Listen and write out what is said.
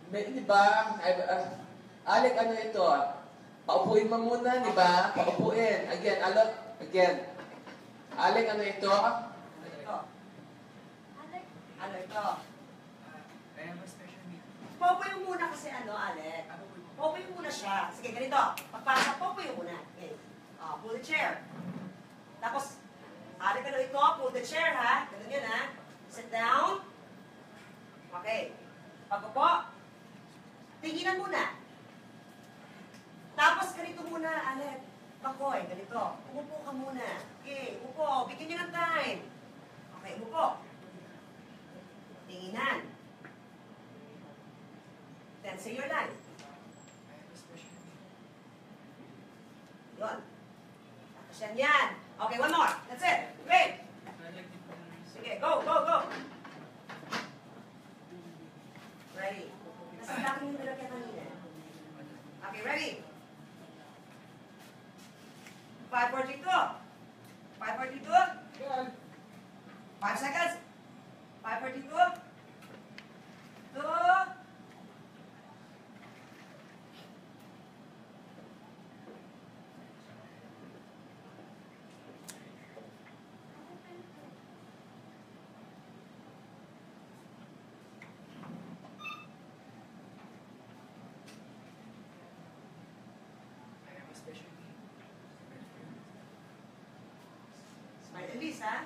Di ba? Alec, ano ito? Paupuin mo muna, di ba? Paupuin. Again, alok. Again. Alec, ano ito? Ano ito? Ano ito? I have a special need. Paupuin mo muna kasi Alec. Paupuin mo muna siya. Sige, ganito. Pagpasok, paupuin mo muna. Okay. Pull the chair. Tapos, Alec, ano ito? Pull the chair, ha? Ganun yun, ha? Sit down. Okay. Pagpupo. Tinginan muna. Tapos, ganito muna, Alec. Bakoy, ganito. Umupo ka muna. Okay, umupo. Bigyan niyo ng time. Okay, umupo. Tinginan. Then, say your line. I have a special need. Yun. Tapos yan. Okay, one more. That's it. Great. I like the colors. Sige, go, go, go. Ready. Nasa dati yung nilagyan kanina. Okay, ready. 5, 4, 3, 2. 5, 4, 3, 2. 5 seconds. 5, 4, 3, 2. 2. I have a special need. Smile and Liz, ha?